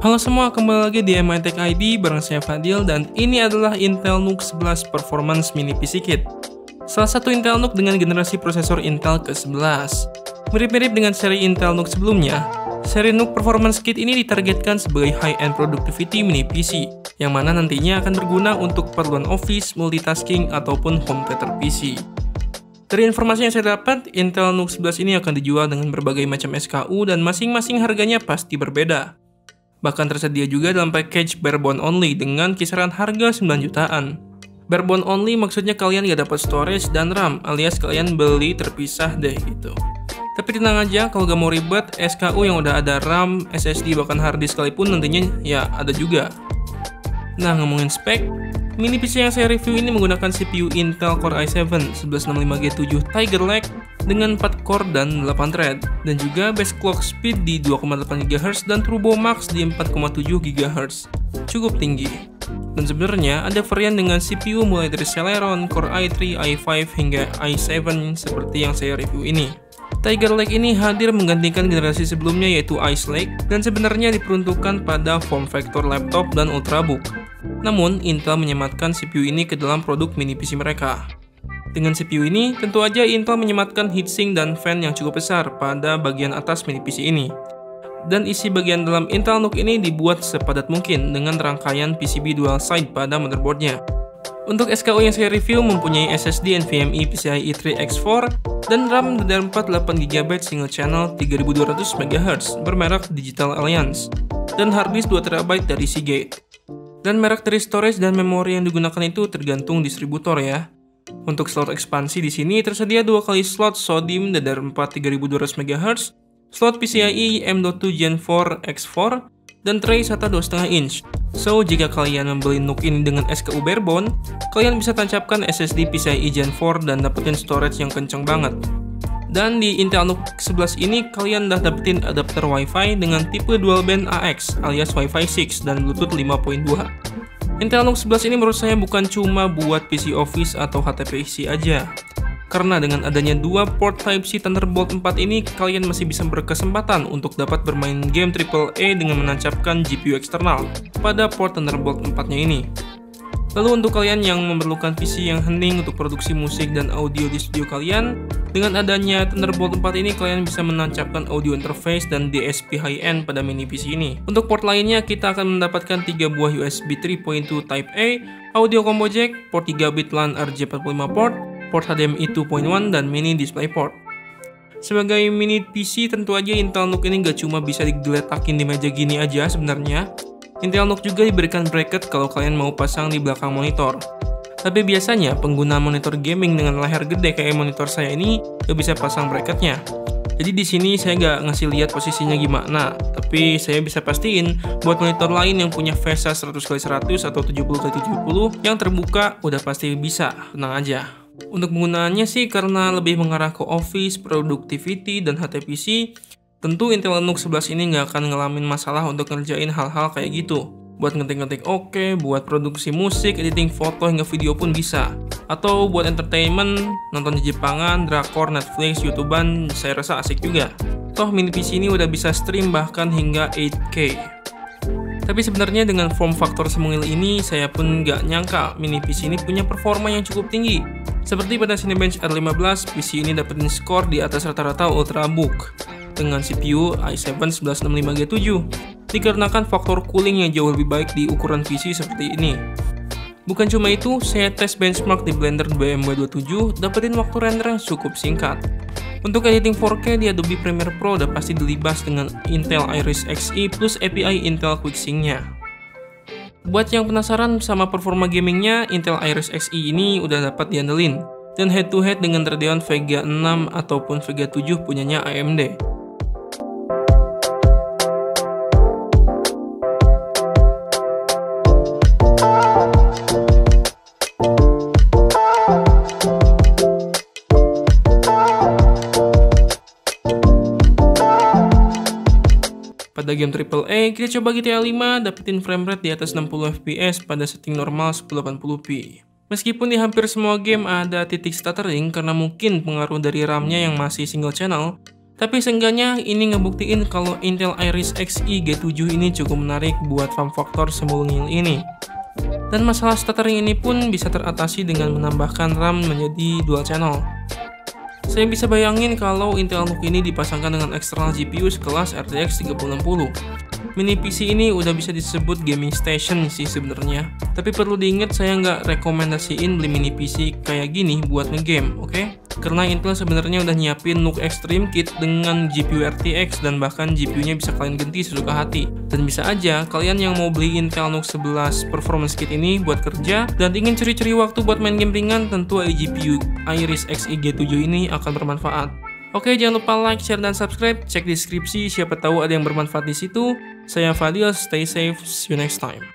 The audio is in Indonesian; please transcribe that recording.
Halo semua, kembali lagi di MI Tech ID bareng saya Fadil, dan ini adalah Intel NUC 11 Performance Mini PC Kit. Salah satu Intel NUC dengan generasi prosesor Intel ke-11. Mirip-mirip dengan seri Intel NUC sebelumnya, seri NUC Performance Kit ini ditargetkan sebagai high-end productivity mini PC, yang mana nantinya akan berguna untuk keperluan office, multitasking, ataupun home theater PC. Dari informasi yang saya dapat, Intel NUC 11 ini akan dijual dengan berbagai macam SKU dan masing-masing harganya pasti berbeda. Bahkan tersedia juga dalam package barebone only dengan kisaran harga 9 jutaan. Barebone only maksudnya kalian gak dapat storage dan RAM, alias kalian beli terpisah deh gitu. Tapi tenang aja, kalau gak mau ribet, SKU yang udah ada RAM, SSD, bahkan hard disk sekalipun nantinya ya ada juga. Nah, ngomongin spek, mini PC yang saya review ini menggunakan CPU Intel Core i7 1165G7 Tiger Lake dengan 4 core dan 8 thread, dan juga base clock speed di 2,8 GHz dan turbo max di 4,7 GHz. Cukup tinggi. Dan sebenarnya ada varian dengan CPU mulai dari Celeron, Core i3, i5 hingga i7 seperti yang saya review ini. Tiger Lake ini hadir menggantikan generasi sebelumnya yaitu Ice Lake, dan sebenarnya diperuntukkan pada form factor laptop dan ultrabook. Namun, Intel menyematkan CPU ini ke dalam produk mini PC mereka. Dengan CPU ini, tentu aja Intel menyematkan heatsink dan fan yang cukup besar pada bagian atas mini PC ini. Dan isi bagian dalam Intel NUC ini dibuat sepadat mungkin dengan rangkaian PCB dual side pada motherboardnya. Untuk SKU yang saya review mempunyai SSD NVMe PCIe 3X4 dan RAM DDR4 8GB single channel 3200 MHz bermerek Digital Alliance dan harddisk 2TB dari Seagate. Dan merek dari storage dan memori yang digunakan itu tergantung distributor ya. Untuk slot ekspansi di sini tersedia 2 kali slot SODIMM DDR4 3200 MHz, slot PCIe M.2 Gen 4 X4, dan tray SATA 2,5 inch. So, jika kalian membeli NUC ini dengan SKU barebone, kalian bisa tancapkan SSD PCIe Gen 4 dan dapetin storage yang kenceng banget. Dan di Intel NUC 11 ini, kalian udah dapetin adapter Wi-Fi dengan tipe dual band AX alias Wi-Fi 6 dan Bluetooth 5.2. Intel NUC 11 ini menurut saya bukan cuma buat PC Office atau HTPC aja. Karena dengan adanya dua port Type-C Thunderbolt 4 ini, kalian masih bisa berkesempatan untuk dapat bermain game AAA dengan menancapkan GPU eksternal pada port Thunderbolt 4-nya ini. Lalu untuk kalian yang memerlukan PC yang hening untuk produksi musik dan audio di studio kalian, dengan adanya Thunderbolt 4 ini kalian bisa menancapkan audio interface dan DSP high-end pada mini PC ini. Untuk port lainnya, kita akan mendapatkan 3 buah USB 3.2 Type A, audio combo jack, port 3 bit LAN RJ45 port HDMI 2.1, dan mini DisplayPort. Sebagai mini PC, tentu aja Intel NUC ini gak cuma bisa digeletakin di meja gini aja sebenarnya. Intel NUC juga diberikan bracket kalau kalian mau pasang di belakang monitor. Tapi biasanya pengguna monitor gaming dengan layar gede kayak monitor saya ini gak bisa pasang bracketnya. Jadi di sini saya gak ngasih lihat posisinya gimana, tapi saya bisa pastiin buat monitor lain yang punya VESA 100x100 atau 70x70 yang terbuka udah pasti bisa, tenang aja. Untuk penggunaannya sih karena lebih mengarah ke office, productivity, dan HTPC, tentu Intel NUC 11 ini nggak akan ngalamin masalah untuk ngerjain hal-hal kayak gitu. Buat ngetik-ngetik oke, buat produksi musik, editing foto, hingga video pun bisa. Atau buat entertainment, nonton di Jepangan, drakor, Netflix, YouTubean, saya rasa asik juga. Toh mini PC ini udah bisa stream bahkan hingga 8K. Tapi sebenarnya dengan form factor semungil ini, saya pun nggak nyangka mini PC ini punya performa yang cukup tinggi. Seperti pada Cinebench R15, PC ini dapetin skor di atas rata-rata ultrabook dengan CPU i7 1165G7, dikarenakan faktor cooling yang jauh lebih baik di ukuran PC seperti ini. Bukan cuma itu, saya tes benchmark di Blender BMW 27, dapetin waktu render yang cukup singkat. Untuk editing 4K di Adobe Premiere Pro udah pasti dilibas dengan Intel Iris Xe plus API Intel QuickSync-nya. Buat yang penasaran sama performa gamingnya, Intel Iris Xe ini udah dapat diandelin, dan head-to-head dengan Radeon Vega 6 ataupun Vega 7 punyanya AMD. Pada game AAA, kita coba GTA 5 dapetin framerate di atas 60 fps pada setting normal 1080p. Meskipun di hampir semua game ada titik stuttering karena mungkin pengaruh dari RAM-nya yang masih single channel, Tapi seenggaknya ini ngebuktiin kalau Intel Iris Xe G7 ini cukup menarik buat form factor semulungil ini. Dan masalah stuttering ini pun bisa teratasi dengan menambahkan RAM menjadi dual channel. Saya bisa bayangin kalau Intel NUC ini dipasangkan dengan eksternal GPU sekelas RTX 3060. Mini PC ini udah bisa disebut gaming station sih sebenarnya. Tapi perlu diingat saya nggak rekomendasiin beli mini PC kayak gini buat ngegame, oke? Karena Intel sebenarnya udah nyiapin NUC Extreme Kit dengan GPU RTX dan bahkan GPU-nya bisa kalian ganti sesuka hati. Dan bisa aja kalian yang mau beli Intel NUC 11 Performance Kit ini buat kerja dan ingin curi-curi waktu buat main game ringan, tentu GPU Iris Xe G7 ini akan bermanfaat. Oke, jangan lupa like, share, dan subscribe. Cek deskripsi, siapa tahu ada yang bermanfaat di situ. Saya Fadil, stay safe, see you next time.